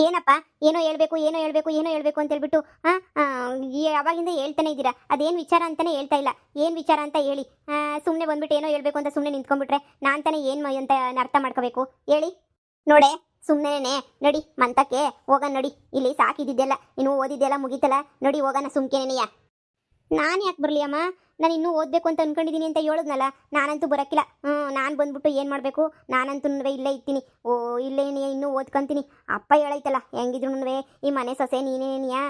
ಏನಪ್ಪ, ಏನೋ ಹೇಳ್ಬೇಕು ಏನೋ ಹೇಳ್ಬೇಕು ಏನೋ ಹೇಳ್ಬೇಕು ಅಂತ ಹೇಳ್ಬಿಟ್ಟು ಯಾವಾಗಿಂದ ಹೇಳ್ತಾನೆ ಇದ್ದೀರಾ? ಅದೇನು ವಿಚಾರ ಅಂತಾನೆ ಹೇಳ್ತಾ ಇಲ್ಲ. ಏನು ವಿಚಾರ ಅಂತ ಹೇಳಿ. ಸುಮ್ಮನೆ ಬಂದ್ಬಿಟ್ಟು ಏನೋ ಹೇಳ್ಬೇಕು ಅಂತ ಸುಮ್ಮನೆ ನಿಂತ್ಕೊಂಡ್ಬಿಟ್ರೆ ನಾನು ತಾನೇ ಏನು ಅಂತ ಅರ್ಥ ಮಾಡ್ಕೋಬೇಕು ಹೇಳಿ. ನೋಡೆ, ಸುಮ್ಮನೆ ನಡಿ ಮಂತಕ್ಕೆ ಹೋಗೋಣ ನಡಿ. ಇಲ್ಲಿ ಸಾಕಿದ್ದಿದ್ದೆಲ್ಲ ಇನ್ನು ಓದಿದ್ದೆಲ್ಲ ಮುಗೀತಲ್ಲ, ನಡಿ ಹೋಗೋಣ ಸುಮ್ಕೆನೆಯ. ನಾನು ಯಾಕೆ ಬರಲಿ ಅಮ್ಮ? ನಾನು ಇನ್ನೂ ಓದಬೇಕು ಅಂತ ಅನ್ಕೊಂಡಿದ್ದೀನಿ ಅಂತ ಹೇಳಿದ್ನಲ್ಲ, ನಾನಂತೂ ಬರೋಕ್ಕಿಲ್ಲ. ನಾನು ಬಂದ್ಬಿಟ್ಟು ಏನು ಮಾಡಬೇಕು? ನಾನಂತೂ ಇಲ್ಲೇ ಇರ್ತೀನಿ. ಇಲ್ಲೇ ಇನ್ನೂ ಓದ್ಕೊಂತೀನಿ. ಅಪ್ಪ ಹೇಳೈತಲ್ಲ, ಹೆಂಗಿದ್ರು ಈ ಮನೆ ಸೊಸೆ ನೀನೇನಿಯಾ,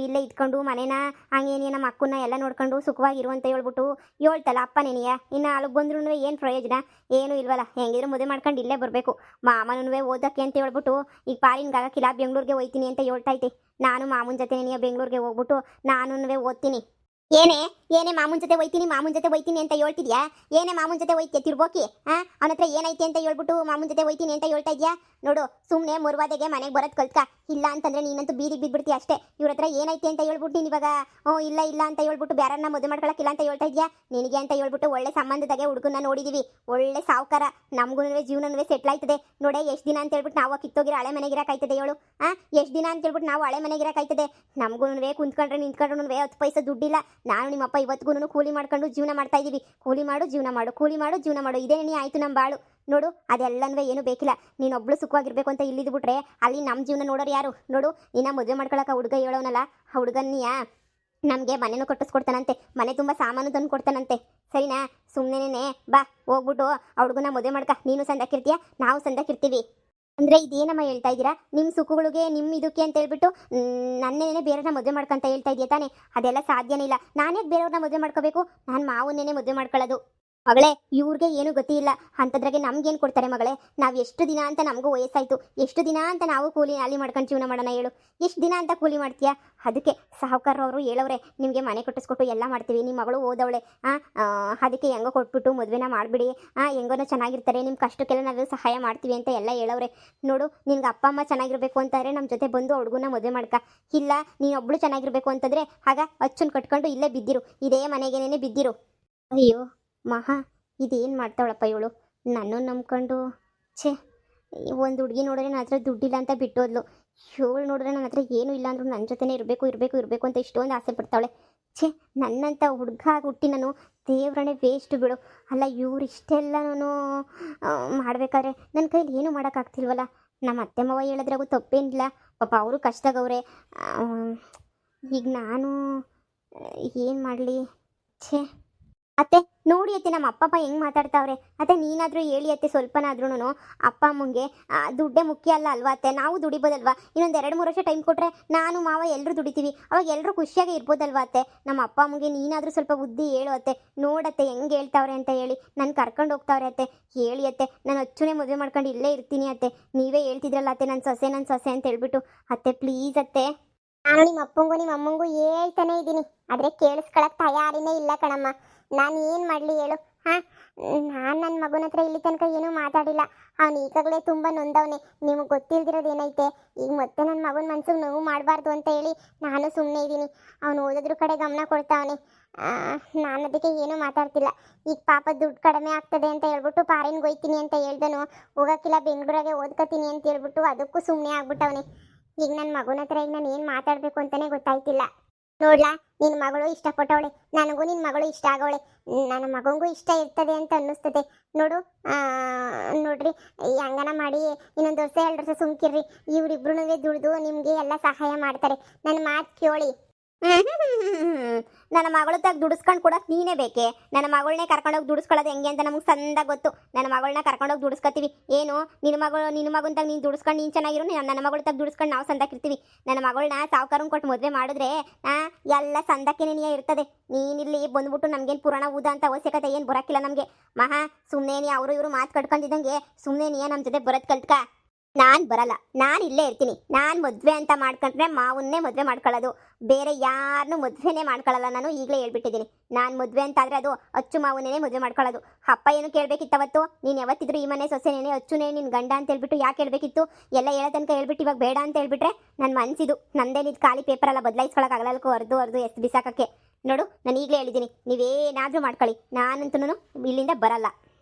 ಇಲ್ಲೇ ಇದ್ಕೊಂಡು ಮನೇನ ಹಂಗೇನಿಯ ನಮ್ಮ ಅಕ್ಕನ್ನ ಎಲ್ಲ ನೋಡ್ಕೊಂಡು ಸುಖವಾಗಿರು ಅಂತ ಹೇಳ್ಬಿಟ್ಟು ಹೇಳ್ತಲ್ಲ ಅಪ್ಪನೇನಿಯ. ಇನ್ನು ಅಲ್ಲಿಗೆ ಬಂದ್ರೂ ಏನು ಪ್ರಯೋಜನ? ಏನೂ ಇಲ್ವಲ್ಲ. ಹೆಂಗಿದ್ರು ಮದುವೆ ಮಾಡ್ಕೊಂಡು ಇಲ್ಲೇ ಬರಬೇಕು. ಮಾಮನೂ ಓದಕ್ಕೆ ಅಂತ ಹೇಳ್ಬಿಟ್ಟು ಈಗ ಪಾರಿನ್ಗಾಗಕ್ಕಿಲ್ಲ, ಬೆಂಗಳೂರಿಗೆ ಹೋಯ್ತೀನಿ ಅಂತ ಹೇಳ್ತೈತೆ. ನಾನು ಮಾಮನ ಜೊತೆ ಬೆಂಗಳೂರಿಗೆ ಹೋಗ್ಬಿಟ್ಟು ನಾನು ಓದ್ತೀನಿ. ಏನೇ ಏನೇ ಮಾಮೂನ್ ಜೊತೆ ಹೋಯ್ತೀನಿ ಅಂತ ಹೇಳ್ತಿದ್ಯಾ? ಏನೇ ಮಾಮೂನ್ ಜೊತೆ ಹೋಯ್ತೀಯ ತಿರ್ಬೋಕಿ? ಅವನ ಹತ್ರ ಏನೈತೆ ಅಂತ ಹೇಳ್ಬಿಟ್ಟು ಮಾಮೂನ್ ಜೊತೆ ಹೋಯ್ತೀನಿ ಅಂತ ಹೇಳ್ತಾ ಇದ್ಯಾ? ನೋಡು, ಸುಮ್ಮನೆ ಮುರುವಾದೆಗೆ ಮನೆಗೆ ಬರೋದು ಕಲ್ತ್ಕ. ಇಲ್ಲ ಅಂತಂದ್ರೆ ನೀನಂತೂ ಬೀದಿಗೆ ಬಿದ್ಬಿಡ್ತೀಯ ಅಷ್ಟೇ. ಇವ್ರ ಹತ್ರ ಏನೈತೆ ಅಂತ ಹೇಳ್ಬಿಟ್ಟು ನೀನು ಇವಾಗ ಇಲ್ಲ ಅಂತ ಹೇಳ್ಬಿಟ್ಟು ಬೇರೆಯವ್ರನ್ನ ಮದುವೆ ಮಾಡ್ಕೊಳಕ್ಕಿಲ್ಲ ಅಂತ ಹೇಳ್ತಾ ಇದ್ಯಾ? ನಿನಗೆ ಅಂತ ಹೇಳ್ಬಿಟ್ಟು ಒಳ್ಳೆ ಸಂಬಂಧದಾಗೆ ಹುಡುಗನ ನೋಡಿದೀವಿ. ಒಳ್ಳೆ ಸಾವುಕಾರ, ನಮಗೂ ಜೀವನವೇ ಸೆಟ್ಲ್ ಆಯ್ತದೆ. ನೋಡೆ, ಎಷ್ಟು ದಿನ ಅಂತ ಹೇಳ್ಬಿಟ್ಟು ನಾವು ಕಿತ್ತೋಗಿರೋ ಹಳೆ ಮನೆಗಿರಕಾಯ್ತದೆ ಹೇಳು? ಎಷ್ಟು ದಿನ ಅಂತ ಹೇಳ್ಬಿಟ್ಟು ನಾವು ಹಳೆ ಮನೆಗಿರಕಾಯ್ತದೆ? ನಮಗೂ ಕುಂತ್ಕೊಂಡ್ರೆ ನಿಂತ್ಕೊಂಡ್ರು 10 ಪೈಸೆ ದುಡ್ಡಿಲ್ಲ. ನಾನು ನಿಮ್ಮಪ್ಪ ಇವತ್ತಿಗೂ ಕೂಲಿ ಮಾಡ್ಕೊಂಡು ಜೀವನ ಮಾಡ್ತಾ ಇದ್ದೀವಿ. ಕೂಲಿ ಮಾಡು ಜೀವನ ಮಾಡು ಇದೇನೇ ಆಯ್ತು ನಮ್ಮ ಬಾಳು. ನೋಡು, ಅದೆಲ್ಲನೂ ಏನು ಬೇಕಿಲ್ಲ. ನೀನೊಬ್ಳು ಸುಖವಾಗಿರ್ಬೇಕು ಅಂತ ಇಲ್ಲಿದ್ಬಿಟ್ರೆ ಅಲ್ಲಿ ನಮ್ಮ ಜೀವನ ನೋಡೋರು ಯಾರು? ನೋಡು, ನಿನ್ನ ಮದುವೆ ಮಾಡ್ಕೊಳಕ್ಕೆ ಹುಡುಗ ಹೇಳೋನಲ್ಲ, ಆ ಹುಡುಗನ್ನಿಯ ನಮಗೆ ಮನೆನೂ ಕಟ್ಟಿಸ್ಕೊಡ್ತಾನಂತೆ, ಮನೆ ತುಂಬ ಸಾಮಾನು ತಂದು ಕೊಡ್ತಾನಂತೆ. ಸರಿನಾ? ಸುಮ್ಮನೆ ಬಾ, ಹೋಗ್ಬಿಟ್ಟು ಆ ಹುಡುಗನ ಮದುವೆ ಮಾಡ್ಕ. ನೀನು ಸಂದಕ್ಕಿರ್ತೀಯ, ನಾವು ಸಂದಕ್ಕಿರ್ತೀವಿ. ಅಂದರೆ ಇದೇನಮ್ಮ ಹೇಳ್ತಾ ಇದ್ದೀರಾ? ನಿಮ್ಮ ಸುಖಗಳಿಗೆ ನಿಮ್ಮ ಇದಕ್ಕೆ ಅಂತ ಹೇಳ್ಬಿಟ್ಟು ನನ್ನೇನೆ ಬೇರೆಯವ್ರನ್ನ ಮದುವೆ ಮಾಡ್ಕೊಂತ ಹೇಳ್ತಾ ಇದೆಯಾ ತಾನೇ? ಅದೆಲ್ಲ ಸಾಧ್ಯನೇ ಇಲ್ಲ. ನಾನ್ಯಾಕೆ ಬೇರೆಯವ್ರನ್ನ ಮದುವೆ ಮಾಡ್ಕೋಬೇಕು? ನಾನು ಮಾವನ್ನೇನೆ ಮದುವೆ ಮಾಡ್ಕೊಳ್ಳೋದು. ಮಗಳೇ, ಇವ್ರಿಗೆ ಏನು ಗತಿ ಇಲ್ಲ ಅಂಥದ್ರಾಗೆ ನಮ್ಗೇನು ಕೊಡ್ತಾರೆ ಮಗಳೇ? ನಾವು ಎಷ್ಟು ದಿನ ಅಂತ ನಮಗೂ ವಯಸ್ಸಾಯಿತು, ಎಷ್ಟು ದಿನ ಅಂತ ನಾವು ಕೂಲಿ ಅಲ್ಲಿ ಮಾಡ್ಕೊಂಡು ಜೀವನ ಮಾಡೋಣ ಹೇಳು? ಎಷ್ಟು ದಿನ ಅಂತ ಕೂಲಿ ಮಾಡ್ತೀಯಾ? ಅದಕ್ಕೆ ಸಾಹುಕಾರವರು ಹೇಳವ್ರೆ, ನಿಮಗೆ ಮನೆ ಕಟ್ಟಿಸ್ಕೊಟ್ಟು ಎಲ್ಲ ಮಾಡ್ತೀವಿ, ನಿಮ್ಮ ಮಗಳು ಓದವಳೆ, ಅದಕ್ಕೆ ಹೆಂಗೋ ಕೊಟ್ಬಿಟ್ಟು ಮದುವೆನ ಮಾಡಿಬಿಡಿ, ಹೆಂಗೋ ಚೆನ್ನಾಗಿರ್ತಾರೆ, ನಿಮ್ಮ ಕಷ್ಟಕ್ಕೆಲ್ಲ ನಾವು ಸಹಾಯ ಮಾಡ್ತೀವಿ ಅಂತ ಎಲ್ಲ ಹೇಳವ್ರೆ. ನೋಡು, ನಿನ್ಗೆ ಅಪ್ಪ ಅಮ್ಮ ಚೆನ್ನಾಗಿರ್ಬೇಕು ಅಂತಾರೆ ನಮ್ಮ ಜೊತೆ ಬಂದು ಹುಡುಗನ ಮದುವೆ ಮಾಡ್ಕ. ಇಲ್ಲ, ನೀನೊಬ್ಳು ಚೆನ್ನಾಗಿರ್ಬೇಕು ಅಂತಂದರೆ ಆಗ ಅಚ್ಚನ್ನು ಕಟ್ಕೊಂಡು ಇಲ್ಲೇ ಬಿದ್ದಿರು, ಇದೇ ಮನೆಗೇನೆ ಬಿದ್ದಿರು. ಅಯ್ಯೋ ಮಹಾ, ಇದೇನು ಮಾಡ್ತಾವಳಪ್ಪ ಇವಳು? ನಾನು ನಂಬ್ಕೊಂಡು ಛೇ, ಒಂದು ಹುಡುಗಿ ನೋಡಿದ್ರೆ ನನ್ನ ಹತ್ರ ದುಡ್ಡಿಲ್ಲ ಅಂತ ಬಿಟ್ಟೋದ್ಲು. ಇವಳು ನೋಡಿದ್ರೆ ನನ್ನ ಹತ್ರ ಏನೂ ಇಲ್ಲ ಅಂದ್ರೂ ನನ್ನ ಜೊತೆನೇ ಇರಬೇಕು ಅಂತ ಇಷ್ಟೊಂದು ಆಸೆ ಪಡ್ತಾವಳೆ. ಛೇ, ನನ್ನಂಥ ಹುಡುಗ ಹುಟ್ಟಿ ನಾನು ದೇವ್ರನೇ ವೇಸ್ಟ್ ಬಿಡು. ಅಲ್ಲ, ಇವ್ರು ಇಷ್ಟೆಲ್ಲನೂ ಮಾಡಬೇಕಾದ್ರೆ ನನ್ನ ಕೈಲಿ ಏನೂ ಮಾಡೋಕ್ಕಾಗ್ತಿಲ್ವಲ್ಲ. ನಮ್ಮ ಅತ್ತೆ ಮಾವ ಹೇಳಿದ್ರಾಗೂ ತಪ್ಪೇನಿಲ್ಲ, ಪಾಪ ಅವರು ಕಷ್ಟದವ್ರೆ. ಈಗ ನಾನು ಏನು ಮಾಡಲಿ? ಛೇ ಅತ್ತೆ, ನೋಡಿ ಅತ್ತೆ, ನಮ್ಮ ಅಪ್ಪ ಹೆಂಗೆ ಮಾತಾಡ್ತಾವ್ರೆ. ಅತ್ತೆ, ನೀನಾದರೂ ಹೇಳಿ ಅತ್ತೆ, ಸ್ವಲ್ಪನಾದ್ರೂ ಅಪ್ಪ ಅಮ್ಮಂಗೆ ದುಡ್ಡೇ ಮುಖ್ಯ ಅಲ್ಲ ಅಲ್ವಾ ಅತ್ತೆ? ನಾವು ದುಡಿಬೋದಲ್ವಾ? ಇನ್ನೊಂದು 2-3 ವರ್ಷ ಟೈಮ್ ಕೊಟ್ಟರೆ ನಾನು ಮಾವ ಎಲ್ಲರೂ ದುಡಿತೀವಿ, ಅವಾಗ ಎಲ್ಲರೂ ಖುಷಿಯಾಗಿ ಇರ್ಬೋದಲ್ವಾ ಅತ್ತೆ? ನಮ್ಮ ಅಪ್ಪ ಅಮ್ಮಗೆ ನೀನಾದರೂ ಸ್ವಲ್ಪ ಬುದ್ಧಿ ಹೇಳು ಅತ್ತೆ. ನೋಡತ್ತೆ ಹೆಂಗೆ ಹೇಳ್ತಾವ್ರೆ ಅಂತ ಹೇಳಿ, ನಾನು ಕರ್ಕೊಂಡು ಹೋಗ್ತಾವ್ರೆ ಅತ್ತೆ. ಹೇಳಿ ಅತ್ತೆ, ನಾನು ಅಚ್ಚುನೇ ಮದುವೆ ಮಾಡ್ಕೊಂಡು ಇಲ್ಲೇ ಇರ್ತೀನಿ ಅತ್ತೆ. ನೀವೇ ಹೇಳ್ತಿದ್ರಲ್ಲ ಅತ್ತೆ, ನನ್ನ ಸೊಸೆ ಅಂತ ಹೇಳ್ಬಿಟ್ಟು. ಅತ್ತೆ ಪ್ಲೀಸ್ ಅತ್ತೆ. ನಾನು ನಿಮ್ಮ ಅಪ್ಪಂಗೂ ನಿಮ್ಮ ಅಮ್ಮಂಗೂ ಹೇಳ್ತಾನೆ ಇದ್ದೀನಿ, ಆದರೆ ಕೇಳಿಸ್ಕೊಳಕ್ಕೆ ತಯಾರಿನೇ ಇಲ್ಲ ಕಣಮ್ಮ. ನಾನು ಏನು ಮಾಡಲಿ ಹೇಳು? ನಾನು ನನ್ನ ಮಗನ ಹತ್ರ ಇಲ್ಲಿ ತನಕ ಏನೂ ಮಾತಾಡಿಲ್ಲ. ಅವನು ಈಗಾಗಲೇ ತುಂಬ ನೊಂದವನೆ. ನಿಮಗೆ ಗೊತ್ತಿಲ್ದಿರೋದು ಏನೈತೆ? ಈಗ ಮತ್ತೆ ನನ್ನ ಮಗನ ಮನಸ್ಸಿಗೆ ನೋವು ಮಾಡಬಾರ್ದು ಅಂತ ಹೇಳಿ ನಾನು ಸುಮ್ಮನೆ ಇದ್ದೀನಿ. ಅವನು ಓದೋದ್ರ ಕಡೆ ಗಮನ ಕೊಡ್ತಾವನೆ. ನಾನು ಅದಕ್ಕೆ ಏನೂ ಮಾತಾಡ್ತಿಲ್ಲ. ಈಗ ಪಾಪ ದುಡ್ಡು ಕಡಿಮೆ ಆಗ್ತದೆ ಅಂತ ಹೇಳ್ಬಿಟ್ಟು ಫಾರಿನ್ಗೆ ಹೋಯ್ತೀನಿ ಅಂತ ಹೇಳ್ದನು. ಹೋಗೋಕ್ಕಿಲ್ಲ, ಬೆಂಗಳೂರಾಗೆ ಓದ್ಕೋತೀನಿ ಅಂತ ಹೇಳ್ಬಿಟ್ಟು ಅದಕ್ಕೂ ಸುಮ್ಮನೆ ಆಗ್ಬಿಟ್ಟವನೆ. ಈಗ ನನ್ನ ಮಗನ ಹತ್ರ ಈಗ ನಾನು ಏನು ಮಾತಾಡಬೇಕು ಅಂತಲೇ ಗೊತ್ತಾಯ್ತಿಲ್ಲ. ನೋಡ್ಲಾ, ನಿನ್ನ ಮಗಳು ಇಷ್ಟಪಟ್ಟವಳೆ, ನನಗೂ ನಿನ್ನ ಮಗಳು ಇಷ್ಟ ಆಗವಳೆ, ನನ್ನ ಮಗನಿಗೂ ಇಷ್ಟ ಇರ್ತದೆ ಅಂತ ಅನ್ನಿಸ್ತದೆ. ನೋಡು, ನೋಡ್ರಿ, ಹಂಗನ ಮಾಡಿ ಇನ್ನೊಂದು ವರ್ಷ 2 ವರ್ಷ ಸುಮ್ಕಿರ್ರಿ. ಇವರಿಬ್ರು ದುಡ್ದು ನಿಮಗೆ ಎಲ್ಲ ಸಹಾಯ ಮಾಡ್ತಾರೆ. ನನ್ನ ಮಾತು ಕೇಳಿ. ನನ್ನ ಮಗಳ ತಾಗ ದುಡಿಸ್ಕೊಂಡು ಕೊಡೋಕೆ ನೀನೇ ಬೇಕೆ? ನನ್ನ ಮಗಳನ್ನೇ ಕರ್ಕೊಂಡೋಗಿ ದುಡಿಸ್ಕೊಳ್ಳೋದು ಹೆಂಗೆ ಅಂತ ನಮಗೆ ಸಂದಾಗ ಗೊತ್ತು. ನನ್ನ ಮಗಳನ್ನ ಕರ್ಕೊಂಡೋಗಿ ದುಡಿಸ್ಕೊತೀವಿ. ಏನು ನಿನ್ನ ಮಗನ ತಾಗ ನೀನು ದುಡಿಸ್ಕೊಂಡು ನೀನು ಚೆನ್ನಾಗಿರು, ನನ್ನ ಮಗಳ ತಾಗ ದುಡಿಸ್ಕೊಂಡು ನಾವು ಸಂದಾಕಿರ್ತೀವಿ. ನನ್ನ ಮಗಳನ್ನ ಸಾವುಕಾರನ್ ಕೊಟ್ಟು ಮದುವೆ ಮಾಡಿದ್ರೆ ಎಲ್ಲ ಸಂದಕ್ಕೇನೇ ಇರ್ತದೆ. ನೀನಿಲ್ಲಿ ಬಂದ್ಬಿಟ್ಟು ನಮಗೇನು ಪುರಾಣ ಊದ ಅಂತ ಅವಶ್ಯಕತೆ ಏನು ಬರೋಕ್ಕಿಲ್ಲ ನಮಗೆ. ಮಹಾ, ಸುಮ್ಮನೆ ಅವರು ಇವರು ಮಾತು ಕಟ್ಕೊಂಡಿದ್ದಂಗೆ ಸುಮ್ಮನೆ ನಮ್ಮ ಜೊತೆ ಬರೋದು ಕಲ್ತ್ಕ. ನಾನು ಬರಲ್ಲ, ನಾನು ಇಲ್ಲೇ ಇರ್ತೀನಿ. ನಾನು ಮದುವೆ ಅಂತ ಮಾಡ್ಕೊಂಡ್ರೆ ಮಾವನ್ನೇ ಮದುವೆ ಮಾಡ್ಕೊಳ್ಳೋದು, ಬೇರೆ ಯಾರನ್ನೂ ಮದುವೆನೇ ಮಾಡ್ಕೊಳ್ಳಲ್ಲ. ನಾನು ಈಗಲೇ ಹೇಳ್ಬಿಟ್ಟಿದ್ದೀನಿ, ನಾನು ಮದುವೆ ಅಂತಾದರೆ ಅದು ಅಚ್ಚು ಮಾವನ್ನೇ ಮದುವೆ ಮಾಡ್ಕೊಳ್ಳೋದು. ಅಪ್ಪ ಏನು ಕೇಳಬೇಕಿತ್ತವತ್ತು? ನೀನು ಯಾವತ್ತಿದ್ರು ಈ ಮನೆ ಸೊಸೆನೇ, ಅಚ್ಚುನೇ ನಿನ್ನ ಗಂಡ ಅಂತ ಹೇಳ್ಬಿಟ್ಟು ಯಾಕೆ ಹೇಳ್ಬೇಕಿತ್ತು? ಎಲ್ಲ ಹೇಳೋ ತನಕ ಹೇಳ್ಬಿಟ್ಟು ಇವಾಗ ಬೇಡ ಅಂತ ಹೇಳ್ಬಿಟ್ರೆ ನನ್ನ ಮನಸ್ಸಿದು. ನಂದೇನಿದು ಖಾಲಿ ಪೇಪರೆಲ್ಲ ಬದಲಾಯಿಸ್ಕೊಳಕ್ಕಾಗಲ್ಲಕ್ಕೂ ಅರ್ದು ಎಷ್ಟು ಬಿಸಾಕಕ್ಕೆ. ನೋಡು, ನಾನು ಈಗಲೇ ಹೇಳಿದ್ದೀನಿ, ನೀವೇನಾದರೂ ಮಾಡ್ಕೊಳ್ಳಿ, ನಾನಂತೂ ಇಲ್ಲಿಂದ ಬರಲ್ಲ.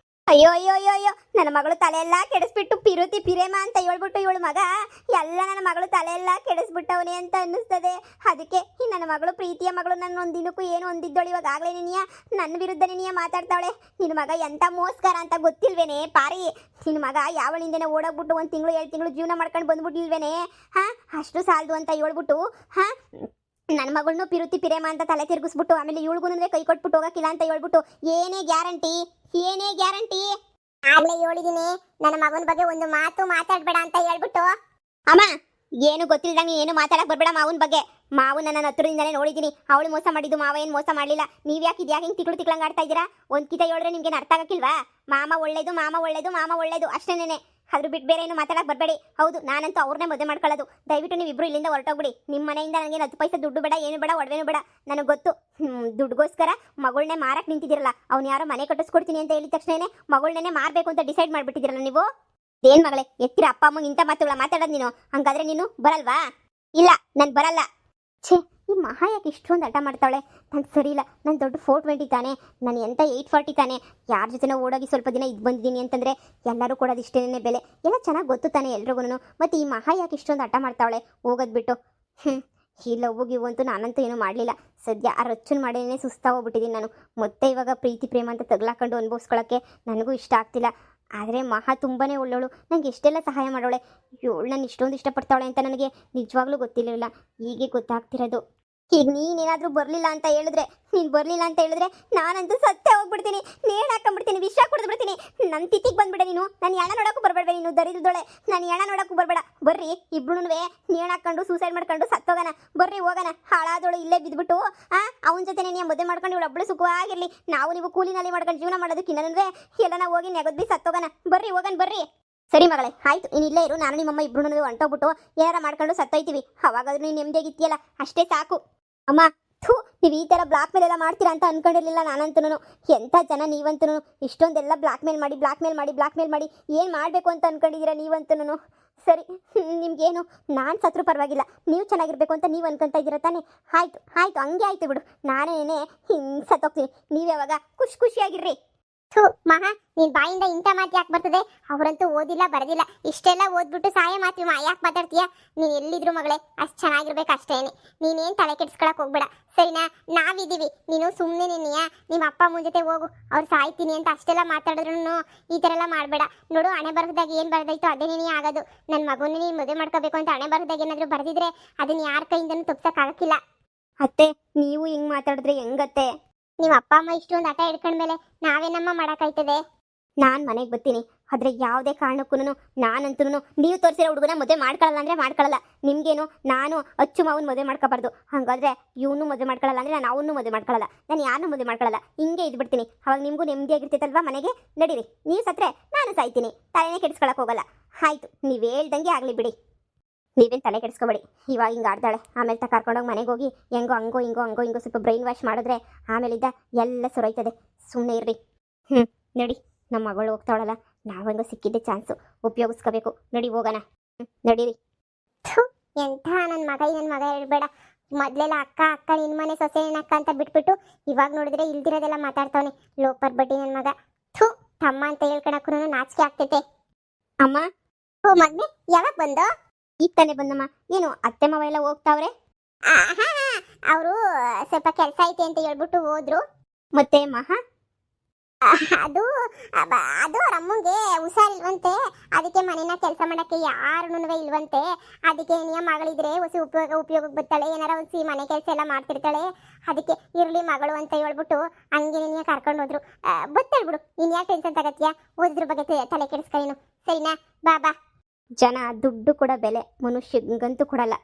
ಅಯ್ಯೋ ಅಯ್ಯೋ ಅಯ್ಯೋ ಅಯ್ಯೋ ನನ್ನ ಮಗಳು ತಲೆಯೆಲ್ಲ ಕೆಡಿಸ್ಬಿಟ್ಟು ಪಿರುತಿ ಪಿರೇಮ ಅಂತ ಹೇಳ್ಬಿಟ್ಟು ಇವಳು ಮಗ ಎಲ್ಲ ನನ್ನ ಮಗಳು ತಲೆಯೆಲ್ಲ ಕೆಡಿಸ್ಬಿಟ್ಟವನೇ ಅಂತ ಅನ್ನಿಸ್ತದೆ. ಅದಕ್ಕೆ ಈ ನನ್ನ ಮಗಳು ಪ್ರೀತಿಯ ಮಗಳು ನನ್ನ ಒಂದಿನಕ್ಕೂ ಏನು ಹೊಂದಿದ್ದಳು, ಇವಾಗ ಆಗ್ಲೇ ನೀನಿಯ ನನ್ನ ವಿರುದ್ಧನೇ ನೀಯ ಮಾತಾಡ್ತಾವಳೆ. ನಿನ್ನ ಮಗ ಎಂತ ಮೋಸ್ಕರ ಅಂತ ಗೊತ್ತಿಲ್ವೇನೆ ಪಾರಿ? ನಿನ್ನ ಮಗ ಯಾವಳಿಂದನೇ ಓಡೋಗ್ಬಿಟ್ಟು 1 ತಿಂಗಳು 2 ತಿಂಗಳು ಜೀವನ ಮಾಡ್ಕೊಂಡು ಬಂದ್ಬಿಟ್ಟಿಲ್ವೇನೆ? ಹಾ, ಅಷ್ಟು ಸಾಲದು ಅಂತ ಹೇಳ್ಬಿಟ್ಟು ಹಾ ನನ್ನ ಮಗಳನ್ನೂ ಪಿರುತಿ ಪಿರೇಮ ಅಂತ ತಲೆ ತಿರುಗಿಸ್ಬಿಟ್ಟು ಆಮೇಲೆ ಇವಳಿಗೂ ಕೈ ಕೊಟ್ಬಿಟ್ಟು ಹೋಗಕ್ಕಿಲ್ಲ ಅಂತ ಹೇಳ್ಬಿಟ್ಟು ಏನೇ ಗ್ಯಾರಂಟಿ? ಏನೇ ಗ್ಯಾರಂಟಿ? ಆಗ್ಲೇ ಹೇಳಿದೀನಿ ನನ್ನ ಮಗನ ಬಗ್ಗೆ ಒಂದು ಮಾತು ಮಾತಾಡ್ಬೇಡ ಅಂತ ಹೇಳ್ಬಿಟ್ಟು. ಅಮ್ಮ, ಏನು ಗೊತ್ತಿಲ್ದಂಗ ನೀ ಏನು ಮಾತಾಡಕ್ ಬರ್ಬೇಡ ಮಾವನ ಬಗ್ಗೆ. ಮಾವು ನನ್ನ ಹತ್ರದಿಂದಾನೇ ನೋಡಿದೀನಿ, ಅವಳು ಮೋಸ ಮಾಡಿದ್ದು, ಮಾವ ಏನು ಮೋಸ ಮಾಡಲಿಲ್ಲ. ನೀವ್ ಯಾಕೆ ಇದ್ಯಾಕೆ ಹಿಂಗೆ ತಿಕ್ಳಂಗ್ ಆಡ್ತಾ ಇದ್ದೀರಾ? ಒಂದ್ ಕಿತ ಹೇಳಿದ್ರೆ ನಿಮ್ಗೆ ಅರ್ಥ ಆಗಕ್ಕಿಲ್ವಾ? ಮಾಮ ಒಳ್ಳೇದು, ಮಾಮ ಒಳ್ಳೇದು, ಮಾಮ ಒಳ್ಳೇದು ಅಷ್ಟೇನೆ. ಅದ್ರ ಬಿಟ್ಟು ಬೇರೆ ಏನು ಮಾತಾಡಕ್ ಬರಬೇಡಿ. ಹೌದು, ನಾನಂತೂ ಅವ್ರನ್ನೇ ಮದುವೆ ಮಾಡ್ಕೊಳ್ಳೋದು. ದಯವಿಟ್ಟು ನೀವಿಬ್ರು ಇಲ್ಲಿಂದ ಹೊರಟೋಗ್ಬಿಡಿ. ನಿಮ್ಮ ಮನೆಯಿಂದ ನನಗೆ 10 ಪೈಸೆ ದುಡ್ಡು ಬೇಡ, ಏನು ಬೇಡ, ಒಡವೆನೂ ಬೇಡ. ನನಗೆ ಗೊತ್ತು, ದುಡ್ಡುಗೋಸ್ಕರ ಮಗಳನ್ನೇ ಮಾರಕ್ ನಿಂತಿದ್ದೀರಲ್ಲ. ಅವ್ನು ಯಾರೋ ಮನೆ ಕಟ್ಟಿಸ್ಕೊಡ್ತೀನಿ ಅಂತ ಹೇಳಿದ ತಕ್ಷಣ ಮಗಳನ್ನೇ ಮಾರಬೇಕು ಅಂತ ಡಿಸೈಡ್ ಮಾಡ್ಬಿಟ್ಟಿದ್ದೀರಲ್ಲ ನೀವು. ಏನ್ ಮಗಳೇ, ಎತ್ತಿರ ಅಪ್ಪ ಅಮ್ಮಂಗೆ ಇಂಥ ಮಾತುಗಳ ಮಾತಾಡೋದು ನೀನು? ಹಂಗಾದ್ರೆ ನೀನು ಬರಲ್ವಾ? ಇಲ್ಲ, ನಾನು ಬರಲ್ಲ. ಛೇ, ಈ ಮಹಾ ಯಾಕೆ ಇಷ್ಟೊಂದು ಹಠ ಮಾಡ್ತಾಳೆ? ನಾನು ಸರಿ ಇಲ್ಲ, ನಾನು ದೊಡ್ಡ 420 ತಾನೆ, ನಾನು ಎಂತ 840 ತಾನೆ. ಯಾರ ಜೊತೆನೋ ಓಡೋಗಿ ಸ್ವಲ್ಪ ದಿನ ಇದು ಬಂದಿದ್ದೀನಿ ಅಂತಂದರೆ ಎಲ್ಲರೂ ಕೊಡೋದು ಇಷ್ಟೇನೇ ಬೆಲೆ. ಎಲ್ಲ ಚೆನ್ನಾಗಿ ಗೊತ್ತು ತಾನೆ ಎಲ್ರಿಗೂ. ಮತ್ತು ಈ ಮಹಾ ಯಾಕೆ ಇಷ್ಟೊಂದು ಹಠ ಮಾಡ್ತಾವಳೆ ಹೋಗೋದು ಬಿಟ್ಟು? ಈ ಲವ್ವು ಅಂತೂ ನಾನಂತೂ ಏನೂ ಮಾಡಲಿಲ್ಲ. ಸದ್ಯ ಆ ರಚ್ಚನ್ ಮಾಡೇನೆ ಸುಸ್ತಾಗೋಗ್ಬಿಟ್ಟಿದ್ದೀನಿ ನಾನು. ಮತ್ತೆ ಇವಾಗ ಪ್ರೀತಿ ಪ್ರೇಮ ಅಂತ ತಗ್ಲಾಕೊಂಡು ಅನುಭವಿಸ್ಕೊಳ್ಳೋಕ್ಕೆ ನನಗೂ ಇಷ್ಟ ಆಗ್ತಿಲ್ಲ. ಆದರೆ ಮಹಾ ತುಂಬಾ ಒಳ್ಳೆಯವಳು, ನನಗೆ ಎಷ್ಟೆಲ್ಲ ಸಹಾಯ ಮಾಡೋಳೆ. ಇವಳು ನಾನು ಇಷ್ಟೊಂದು ಇಷ್ಟಪಡ್ತಾವಳೆ ಅಂತ ನನಗೆ ನಿಜವಾಗ್ಲೂ ಗೊತ್ತಿರಲಿಲ್ಲ, ಹೀಗೆ ಗೊತ್ತಾಗ್ತಿರೋದು. ಈಗ ನೀನೇನಾದರೂ ಬರಲಿಲ್ಲ ಅಂತ ಹೇಳಿದ್ರೆ, ನೀನು ಬರಲಿಲ್ಲ ಅಂತ ಹೇಳಿದ್ರೆ ನಾನಂತೂ ಸತ್ತೇ ಹೋಗ್ಬಿಡ್ತೀನಿ, ನೇಣು ಹಾಕೊಂಡ್ಬಿಡ್ತೀನಿ, ವಿಷ ಕುಡಿದ್ಬಿಡ್ತೀನಿ. ನನ್ನ ತಿತ್ತಿಗೆ ಬಂದ್ಬಿಡೆ ನೀನು. ನಾನು ಹೆಣ ನೋಡೋಕ್ಕೂ ಬರಬೇಡ, ನೀನು ದರಿದ್ರದೊಳೆ. ನಾನು ಹೆಣ ನೋಡೋಕ್ಕೂ ಬರಬೇಡ. ಬರ್ರಿ ಇಬ್ರು ನೇಣು ಹಾಕೊಂಡು ಸೂಸೈಡ್ ಮಾಡ್ಕೊಂಡು ಸತ್ತೋಗೋಣ. ಬರ್ರಿ ಹೋಗೋಣ. ಹಾಳಾದೋಳು ಇಲ್ಲೇ ಬಿದ್ದುಬಿಟ್ಟು ಅವನ ಜೊತೆ ನೀವು ಮದುವೆ ಮಾಡ್ಕೊಂಡು ಇವಳು ಒಬ್ಬಳು ಸುಖವಾಗಿರಲಿ. ನಾವು ನೀವು ಕೂಲಿನಲ್ಲಿ ಮಾಡ್ಕೊಂಡು ಜೀವನ ಮಾಡೋದಕ್ಕಿನ್ನವೇ ಎಲ್ಲ ಹೋಗಿ ನೆಗದ್ಬಿ ಸತ್ತೋಗೋಣ. ಬರ್ರಿ ಹೋಗೋಣ ಬರ್ರಿ. ಸರಿ ಮಗಳೇ, ಆಯ್ತು, ನೀನು ಇಲ್ಲೇ ಇರು. ನಾನು ನಿಮ್ಮಮ್ಮ ಇಬ್ರು ಹೊಂಟೋಗ್ಬಿಟ್ಟು ಏನಾರ ಮಾಡ್ಕೊಂಡು ಸತ್ತೋಯ್ತೀವಿ. ಅವಾಗಾದ್ರೂ ನೀನು ನೆಮ್ಮದಿಯಾಗಿತ್ತೀಯಲ್ಲ, ಅಷ್ಟೇ ಸಾಕು. ಅಮ್ಮ, ನೀವು ಈ ಥರ ಬ್ಲಾಕ್ ಮೇಲ್ ಎಲ್ಲ ಮಾಡ್ತೀರಾ ಅಂತ ಅನ್ಕೊಂಡಿರಲಿಲ್ಲ ನಾನಂತೂ. ಎಂಥ ಜನ ನೀವಂತೂ, ಇಷ್ಟೊಂದೆಲ್ಲ ಬ್ಲಾಕ್ ಮೇಲ್ ಮಾಡಿ ಏನು ಮಾಡಬೇಕು ಅಂತ ಅನ್ಕೊಂಡಿದ್ದೀರಾ ನೀವಂತೂ. ಸರಿ, ನಿಮ್ಗೇನು ನಾನು ಸತ್ರು ಪರವಾಗಿಲ್ಲ, ನೀವು ಚೆನ್ನಾಗಿರ್ಬೇಕು ಅಂತ ನೀವು ಅನ್ಕೊಂತ ಇದ್ದೀರಾ ತಾನೇ? ಆಯ್ತು ಆಯ್ತು, ಹಂಗೆ ಆಯ್ತು ಬಿಡು. ನಾನೇನೇ ಹಿಂಗೆ ಸತ್ತೋಗ್ತೀನಿ, ನೀವು ಯಾವಾಗ ಖುಷಿಯಾಗಿರ್ರಿ. ಮಹಾ, ನೀನ್ ಬಾಯಿಂದ ಇಂಥ ಮಾತು ಯಾಕೆ ಬರ್ತದೆ? ಅವರಂತೂ ಓದಿಲ್ಲ ಬರೆದಿಲ್ಲ, ಇಷ್ಟೆಲ್ಲ ಓದ್ಬಿಟ್ಟು ಸಹಾಯ ಮಾತು ಯಾಕೆ ಮಾತಾಡ್ತೀಯಾ? ನೀನು ಎಲ್ಲಿದ್ರು ಮಗಳೇ ಅಷ್ಟು ಚೆನ್ನಾಗಿರ್ಬೇಕು ಅಷ್ಟೇನೆ. ನೀನೇನು ತಲೆ ಕೆಡ್ಸ್ಕೊಳಕ್ ಹೋಗ್ಬೇಡ, ಸರಿನಾ? ನಾವಿದ್ದೀವಿ, ನೀನು ಸುಮ್ಮನೆ ನಿನ್ನೆಯ ನಿಮ್ಮ ಅಪ್ಪ ಅಮ್ಮನ ಜೊತೆ ಹೋಗು. ಅವ್ರು ಸಾಯ್ತೀನಿ ಅಂತ ಅಷ್ಟೆಲ್ಲ ಮಾತಾಡಿದ್ರು ಈ ಥರ ಎಲ್ಲ ಮಾಡಬೇಡ. ನೋಡು, ಹಣೆ ಬರದಾಗ ಏನು ಬರ್ದಾಯ್ತು ಅದೇ ನೀನೇ ಆಗೋದು. ನನ್ನ ಮಗುನ ನೀನು ಮದುವೆ ಮಾಡ್ಕೋಬೇಕು ಅಂತ ಹಣೆ ಬರದಾಗ ಏನಾದರೂ ಬರೆದಿದ್ರೆ ಅದನ್ನ ಯಾರ ಕೈಯಿಂದನೂ ತಪ್ಸಕ್ಕಾಗಕ್ಕಿಲ್ಲ. ಅತ್ತೆ, ನೀವು ಹಿಂಗೆ ಮಾತಾಡಿದ್ರೆ ಹೆಂಗತ್ತೆ? ನಿಮ್ಮ ಅಪ್ಪ ಅಮ್ಮ ಇಷ್ಟೊಂದು ಹಠ ಹಿಡ್ಕೊಂಡ್ಮೇಲೆ ನಾವೇನಮ್ಮ ಮಾಡೋಕ್ಕಾಯ್ತದೆ? ನಾನು ಮನೆಗೆ ಬರ್ತೀನಿ, ಆದರೆ ಯಾವುದೇ ಕಾರಣಕ್ಕೂ ನಾನಂತೂ ನೀವು ತೋರಿಸಿರೋ ಹುಡುಗನ ಮದುವೆ ಮಾಡ್ಕೊಳ್ಳಲ್ಲ ಅಂದರೆ ಮಾಡ್ಕೊಳ್ಳಲ್ಲ. ನಿಮಗೇನು ನಾನು ಅಚ್ಚು ಮಾವನ ಮದುವೆ ಮಾಡ್ಕೋಬಾರ್ದು, ಹಾಗಾದರೆ ಇವನು ಮದುವೆ ಮಾಡ್ಕೊಳ್ಳಲ್ಲ ಅಂದರೆ ನಾನು ಅವನು ಮದುವೆ ಮಾಡ್ಕೊಳ್ಳಲ್ಲ, ನಾನು ಯಾರನ್ನೂ ಮದುವೆ ಮಾಡ್ಕೊಳ್ಳಲ್ಲ. ಹಿಂಗೆ ಇದ್ಬಿಡ್ತೀನಿ. ಅವಾಗ ನಿಮಗೂ ನೆಮ್ಮದಿಯಾಗಿರ್ತೈತಲ್ವಾ ಮನೆಗೆ? ನಡೀರಿ, ನೀವು ಸತ್ತರೆ ನಾನು ಸಾಯ್ತೀನಿ, ತಲೆನೇ ಕೆಡಿಸ್ಕೊಳಕ್ಕೆ ಹೋಗಲ್ಲ. ಆಯಿತು, ನೀವು ಹೇಳ್ದಂಗೆ ಆಗಲಿ ಬಿಡಿ, ನೀವೇನು ತಲೆ ಕೆಡಿಸ್ಕೊಬೇಡಿ. ಇವಾಗ ಹಿಂಗೆ ಆಡ್ತಾಳೆ, ಆಮೇಲೆ ಕರ್ಕೊಂಡೋಗಿ ಮನೆಗೆ ಹೋಗಿ ಹೆಂಗೋ ಹಂಗೋ ಹಿಂಗೋ ಸ್ವಲ್ಪ ಬ್ರೈನ್ ವಾಶ್ ಮಾಡಿದ್ರೆ ಆಮೇಲಿದ್ದ ಎಲ್ಲ ಸುರೈತದೆ. ಸುಮ್ಮನೆ ಇರ್ರಿ. ನಡಿ, ನಮ್ಮ ಮಗಳು ಹೋಗ್ತಾವಳಲ್ಲ, ನಾವಂಗ ಸಿಕ್ಕಿದ್ದೆ ಚಾನ್ಸು ಉಪಯೋಗಿಸ್ಕೋಬೇಕು. ನಡಿ ಹೋಗೋಣ, ನಡೀರಿ. ಎಂಥ ನನ್ನ ಮಗ ಹೇಳ್ಬೇಡ. ಮೊದಲೆಲ್ಲ ಅಕ್ಕ ಅಕ್ಕ ನಿನ್ನ ಮನೆ ಸೊಸೆ ಏನಕ್ಕ ಅಂತ ಬಿಟ್ಬಿಟ್ಟು ಇವಾಗ ನೋಡಿದ್ರೆ ಇಲ್ದಿರೋದೆಲ್ಲ ಮಾತಾಡ್ತಾವನೆ. ಲೋಪರ್ ಬಡ್ಡಿ ನನ್ನ ಮಗ. ತಮ್ಮ ಅಂತ ಹೇಳ್ಕೊಳಕ್ಕೂ ನಾಚಿಕೆ ಆಗ್ತೈತೆ. ಅಮ್ಮ, ಓ ಮಗ್ನೆ, ಯಾವಾಗ ಬಂದು? ಈಗ ತಾನೇ ಬಂದಮ್ಮ. ಏನು ಅತ್ತೆ ಮಾವ ಎಲ್ಲ ಹೋಗ್ತಾವ್ರೆ? ಅವರು ಸ್ವಲ್ಪ ಕೆಲಸ ಐತೆ ಅಂತ ಹೇಳ್ಬಿಟ್ಟು ಹೋದ್ರು. ಮತ್ತೆ ಮಹಾ? ಅದು ಅವ್ರ ಅಮ್ಮಂಗೆ ಹುಷಾರಿಲ್ವಂತೆ, ಅದಕ್ಕೆ ಮನೇನ ಕೆಲಸ ಮಾಡಕ್ಕೆ ಯಾರೂ ಇಲ್ವಂತೆ. ಅದಕ್ಕೆ ನೀ ಮಗಳಿದ್ರೆ ಹೊಸ ಉಪಯೋಗಕ್ಕೆ ಬರ್ತಾಳೆ, ಏನಾರ ಹೊಸಿ ಮನೆ ಕೆಲಸ ಎಲ್ಲ ಮಾಡ್ತಿರ್ತಾಳೆ, ಅದಕ್ಕೆ ಇರ್ಲಿ ಮಗಳು ಅಂತ ಹೇಳ್ಬಿಟ್ಟು ಹಂಗೆ ನೀನು ಕರ್ಕೊಂಡು ಹೋದ್ರು. ಗೊತ್ತೇಳ್ಬಿಡು, ಬಿಡು, ನೀನು ಯಾಕೆ ಟೆನ್ಷನ್ ತಗತ್ತೀಯ? ಓದಿದ್ರ ಬಗ್ಗೆ ತಲೆ ಕೆಡಿಸ್ಕೊಳ್ಳೇನು, ಸರಿನಾ? ಬಾ. ಜನ ದುಡ್ಡು ಕೂಡ ಬೆಲೆ ಮನುಷ್ಯಗಂತೂ ಕೊಡಲ್ಲ.